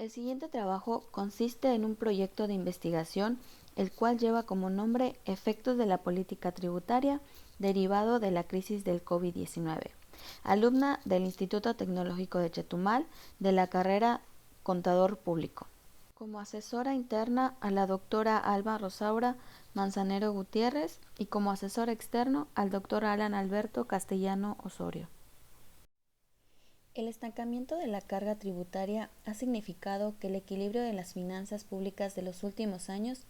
El siguiente trabajo consiste en un proyecto de investigación, el cual lleva como nombre Efectos de la política tributaria derivado de la crisis del COVID-19. Alumna del Instituto Tecnológico de Chetumal de la carrera Contador Público. Como asesora interna a la doctora Alba Rosaura Manzanero Gutiérrez y como asesor externo al doctor Alan Alberto Castellano Osorio. El estancamiento de la carga tributaria ha significado que el equilibrio de las finanzas públicas de los últimos años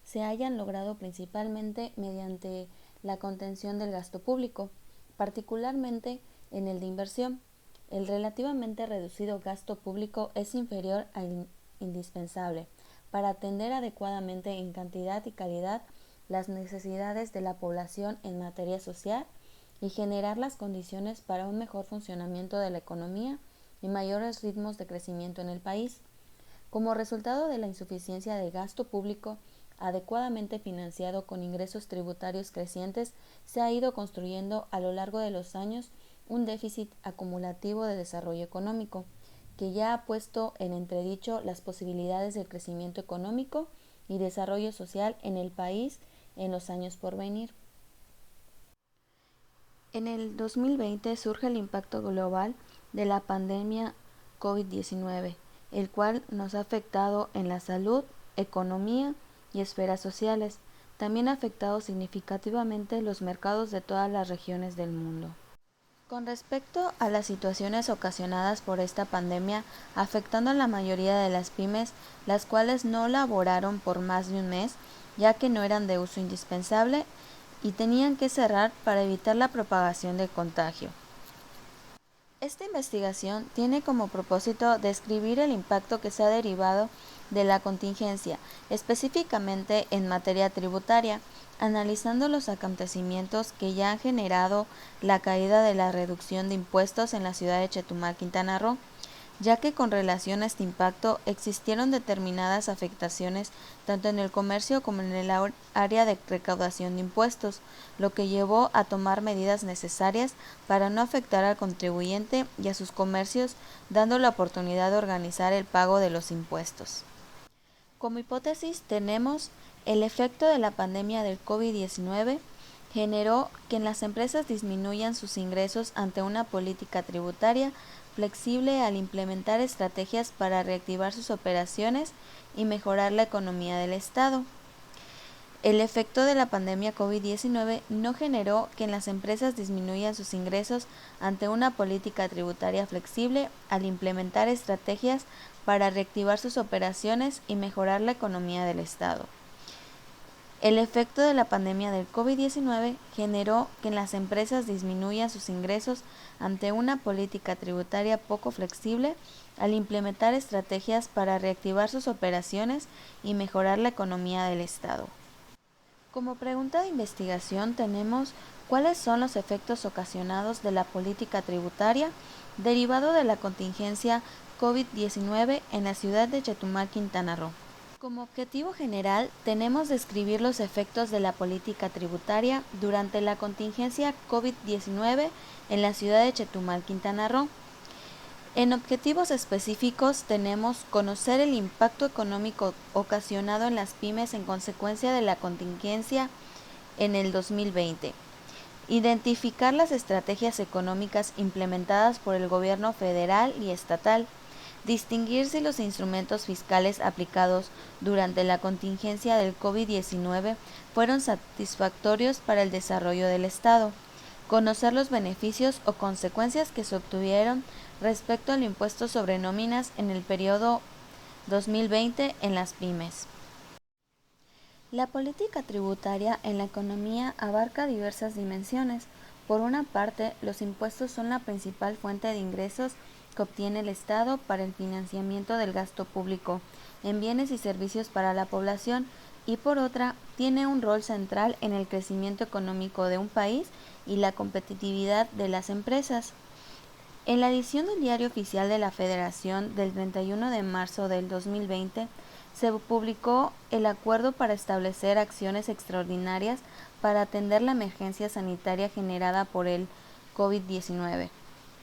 se hayan logrado principalmente mediante la contención del gasto público, particularmente en el de inversión. El relativamente reducido gasto público es inferior al indispensable para atender adecuadamente en cantidad y calidad las necesidades de la población en materia social y generar las condiciones para un mejor funcionamiento de la economía y mayores ritmos de crecimiento en el país. Como resultado de la insuficiencia del gasto público adecuadamente financiado con ingresos tributarios crecientes, se ha ido construyendo a lo largo de los años un déficit acumulativo de desarrollo económico, que ya ha puesto en entredicho las posibilidades del crecimiento económico y desarrollo social en el país en los años por venir. En el 2020 surge el impacto global de la pandemia COVID-19, el cual nos ha afectado en la salud, economía y esferas sociales. También ha afectado significativamente los mercados de todas las regiones del mundo. Con respecto a las situaciones ocasionadas por esta pandemia, afectando a la mayoría de las pymes, las cuales no laboraron por más de un mes, ya que no eran de uso indispensable y tenían que cerrar para evitar la propagación del contagio. Esta investigación tiene como propósito describir el impacto que se ha derivado de la contingencia, específicamente en materia tributaria, analizando los acontecimientos que ya han generado la caída de la reducción de impuestos en la ciudad de Chetumal, Quintana Roo, ya que con relación a este impacto existieron determinadas afectaciones tanto en el comercio como en el área de recaudación de impuestos, lo que llevó a tomar medidas necesarias para no afectar al contribuyente y a sus comercios, dando la oportunidad de organizar el pago de los impuestos. Como hipótesis tenemos el efecto de la pandemia del COVID-19 generó que en las empresas disminuyan sus ingresos ante una política tributaria flexible al implementar estrategias para reactivar sus operaciones y mejorar la economía del Estado. El efecto de la pandemia COVID-19 no generó que en las empresas disminuyan sus ingresos ante una política tributaria flexible al implementar estrategias para reactivar sus operaciones y mejorar la economía del Estado. El efecto de la pandemia del COVID-19 generó que en las empresas disminuyan sus ingresos ante una política tributaria poco flexible al implementar estrategias para reactivar sus operaciones y mejorar la economía del Estado. Como pregunta de investigación tenemos cuáles son los efectos ocasionados de la política tributaria derivado de la contingencia COVID-19 en la ciudad de Chetumal, Quintana Roo. Como objetivo general, tenemos describir los efectos de la política tributaria durante la contingencia COVID-19 en la ciudad de Chetumal, Quintana Roo. En objetivos específicos tenemos conocer el impacto económico ocasionado en las pymes en consecuencia de la contingencia en el 2020. Identificar las estrategias económicas implementadas por el gobierno federal y estatal. Distinguir si los instrumentos fiscales aplicados durante la contingencia del COVID-19 fueron satisfactorios para el desarrollo del Estado. Conocer los beneficios o consecuencias que se obtuvieron respecto al impuesto sobre nóminas en el periodo 2020 en las pymes. La política tributaria en la economía abarca diversas dimensiones. Por una parte, los impuestos son la principal fuente de ingresos que obtiene el Estado para el financiamiento del gasto público en bienes y servicios para la población y por otra, tiene un rol central en el crecimiento económico de un país y la competitividad de las empresas. En la edición del Diario Oficial de la Federación del 31 de marzo del 2020, se publicó el acuerdo para establecer acciones extraordinarias para atender la emergencia sanitaria generada por el COVID-19.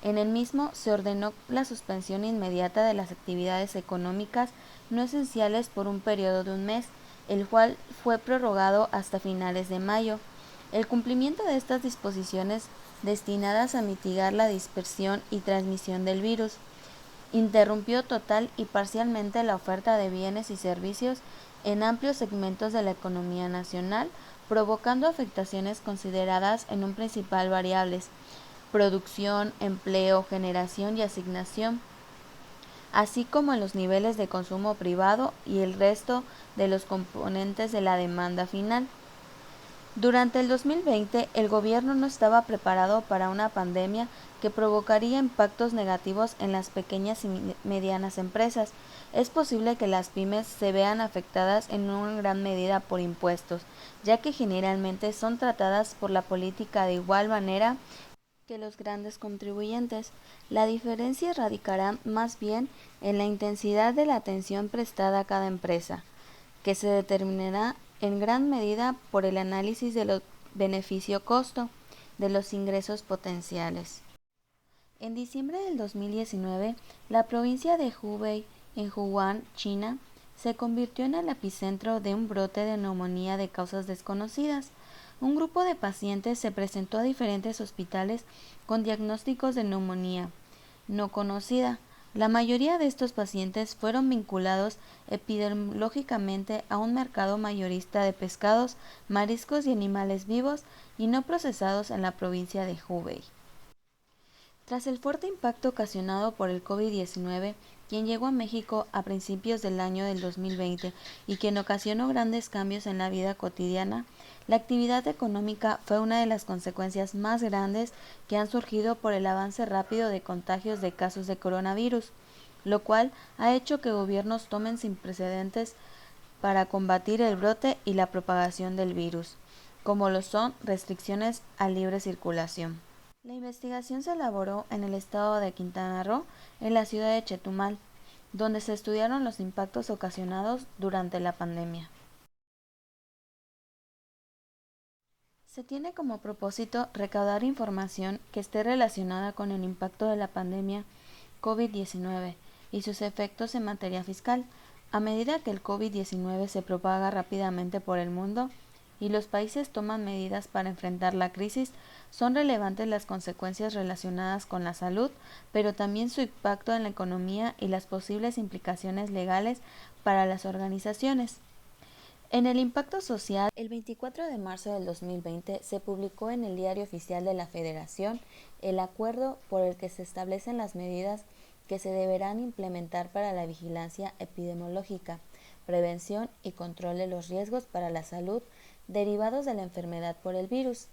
En el mismo se ordenó la suspensión inmediata de las actividades económicas no esenciales por un periodo de un mes, el cual fue prorrogado hasta finales de mayo. El cumplimiento de estas disposiciones destinadas a mitigar la dispersión y transmisión del virus interrumpió total y parcialmente la oferta de bienes y servicios en amplios segmentos de la economía nacional, provocando afectaciones consideradas en un principal variables: producción, empleo, generación y asignación, así como en los niveles de consumo privado y el resto de los componentes de la demanda final. Durante el 2020, el gobierno no estaba preparado para una pandemia que provocaría impactos negativos en las pequeñas y medianas empresas. Es posible que las pymes se vean afectadas en una gran medida por impuestos, ya que generalmente son tratadas por la política de igual manera que los grandes contribuyentes. La diferencia radicará más bien en la intensidad de la atención prestada a cada empresa, que se determinará en gran medida por el análisis de los beneficio-costo de los ingresos potenciales. En diciembre del 2019, la provincia de Hubei, en Wuhan, China, se convirtió en el epicentro de un brote de neumonía de causas desconocidas. Un grupo de pacientes se presentó a diferentes hospitales con diagnósticos de neumonía no conocida. La mayoría de estos pacientes fueron vinculados epidemiológicamente a un mercado mayorista de pescados, mariscos y animales vivos y no procesados en la provincia de Hubei. Tras el fuerte impacto ocasionado por el COVID-19, quien llegó a México a principios del año del 2020 y quien ocasionó grandes cambios en la vida cotidiana, la actividad económica fue una de las consecuencias más grandes que han surgido por el avance rápido de contagios de casos de coronavirus, lo cual ha hecho que gobiernos tomen sin precedentes para combatir el brote y la propagación del virus, como lo son restricciones a libre circulación. La investigación se elaboró en el estado de Quintana Roo, en la ciudad de Chetumal, donde se estudiaron los impactos ocasionados durante la pandemia. Se tiene como propósito recaudar información que esté relacionada con el impacto de la pandemia COVID-19 y sus efectos en materia fiscal. A medida que el COVID-19 se propaga rápidamente por el mundo y los países toman medidas para enfrentar la crisis, son relevantes las consecuencias relacionadas con la salud, pero también su impacto en la economía y las posibles implicaciones legales para las organizaciones. En el impacto social, el 24 de marzo del 2020 se publicó en el Diario Oficial de la Federación el acuerdo por el que se establecen las medidas que se deberán implementar para la vigilancia epidemiológica, prevención y control de los riesgos para la salud derivados de la enfermedad por el virus,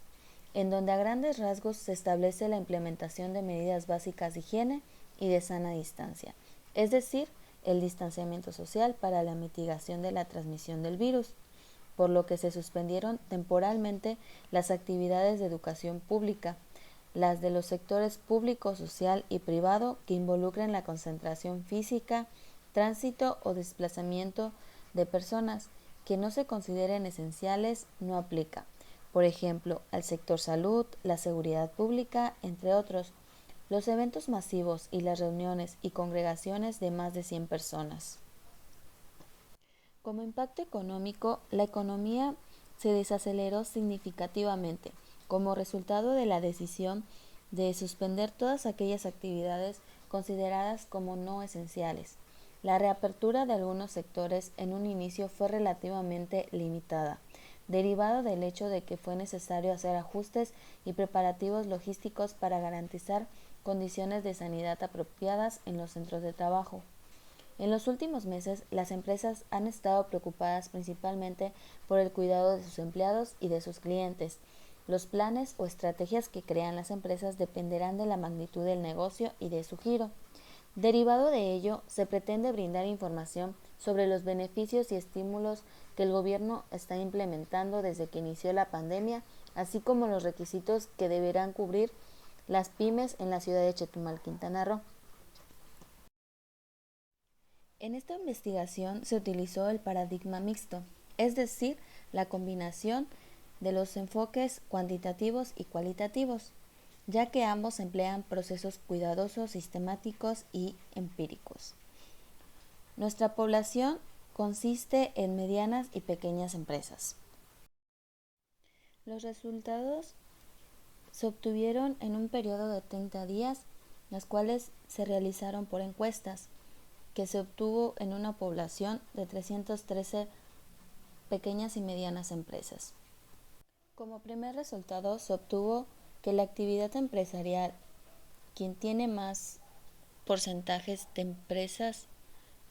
en donde a grandes rasgos se establece la implementación de medidas básicas de higiene y de sana distancia, es decir, el distanciamiento social para la mitigación de la transmisión del virus, por lo que se suspendieron temporalmente las actividades de educación pública, las de los sectores público, social y privado que involucren la concentración física, tránsito o desplazamiento de personas que no se consideren esenciales no aplica, por ejemplo, al sector salud, la seguridad pública, entre otros, los eventos masivos y las reuniones y congregaciones de más de 100 personas. Como impacto económico, la economía se desaceleró significativamente como resultado de la decisión de suspender todas aquellas actividades consideradas como no esenciales. La reapertura de algunos sectores en un inicio fue relativamente limitada, derivado del hecho de que fue necesario hacer ajustes y preparativos logísticos para garantizar condiciones de sanidad apropiadas en los centros de trabajo. En los últimos meses, las empresas han estado preocupadas principalmente por el cuidado de sus empleados y de sus clientes. Los planes o estrategias que crean las empresas dependerán de la magnitud del negocio y de su giro. Derivado de ello, se pretende brindar información sobre los beneficios y estímulos que el gobierno está implementando desde que inició la pandemia, así como los requisitos que deberán cubrir las pymes en la ciudad de Chetumal, Quintana Roo. En esta investigación se utilizó el paradigma mixto, es decir, la combinación de los enfoques cuantitativos y cualitativos. ya que ambos emplean procesos cuidadosos, sistemáticos y empíricos. Nuestra población consiste en medianas y pequeñas empresas. Los resultados se obtuvieron en un periodo de 30 días, las cuales se realizaron por encuestas, que se obtuvo en una población de 313 pequeñas y medianas empresas. Como primer resultado se obtuvo que la actividad empresarial, quien tiene más porcentajes de empresas,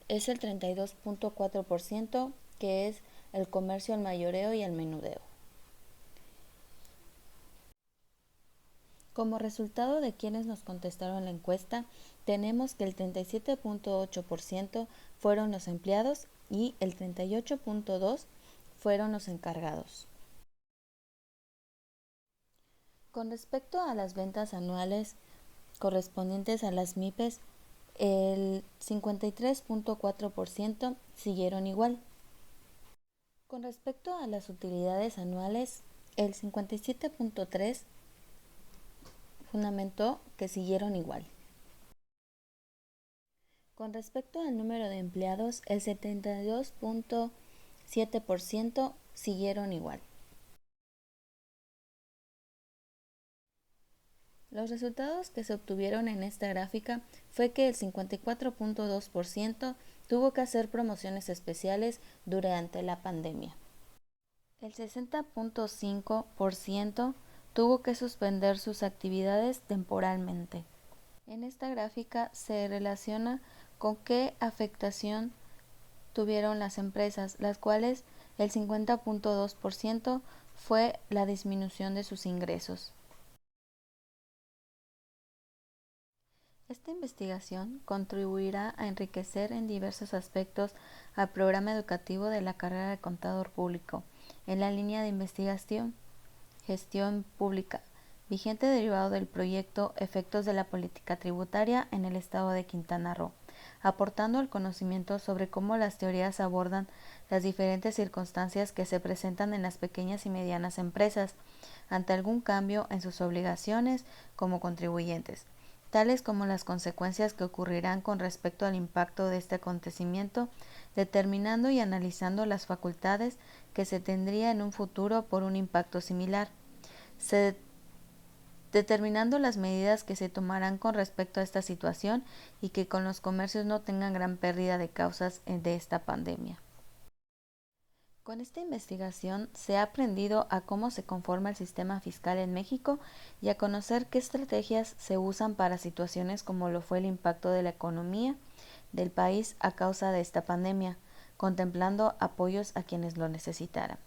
es el 32.4%, que es el comercio al mayoreo y al menudeo. Como resultado de quienes nos contestaron la encuesta, tenemos que el 37.8% fueron los empleados y el 38.2% fueron los encargados. Con respecto a las ventas anuales correspondientes a las MIPES, el 53.4% siguieron igual. Con respecto a las utilidades anuales, el 57.3% fundamentó que siguieron igual. Con respecto al número de empleados, el 72.7% siguieron igual. Los resultados que se obtuvieron en esta gráfica fue que el 54.2% tuvo que hacer promociones especiales durante la pandemia. El 60.5% tuvo que suspender sus actividades temporalmente. En esta gráfica se relaciona con qué afectación tuvieron las empresas, las cuales el 50.2% fue la disminución de sus ingresos. Esta investigación contribuirá a enriquecer en diversos aspectos al programa educativo de la carrera de Contador Público, en la línea de investigación, gestión pública, vigente derivado del proyecto Efectos de la Política Tributaria en el Estado de Quintana Roo, aportando el conocimiento sobre cómo las teorías abordan las diferentes circunstancias que se presentan en las pequeñas y medianas empresas ante algún cambio en sus obligaciones como contribuyentes, tales como las consecuencias que ocurrirán con respecto al impacto de este acontecimiento, determinando y analizando las facultades que se tendría en un futuro por un impacto similar, determinando las medidas que se tomarán con respecto a esta situación y que con los comercios no tengan gran pérdida de causas de esta pandemia. Con esta investigación se ha aprendido a cómo se conforma el sistema fiscal en México y a conocer qué estrategias se usan para situaciones como lo fue el impacto de la economía del país a causa de esta pandemia, contemplando apoyos a quienes lo necesitaran.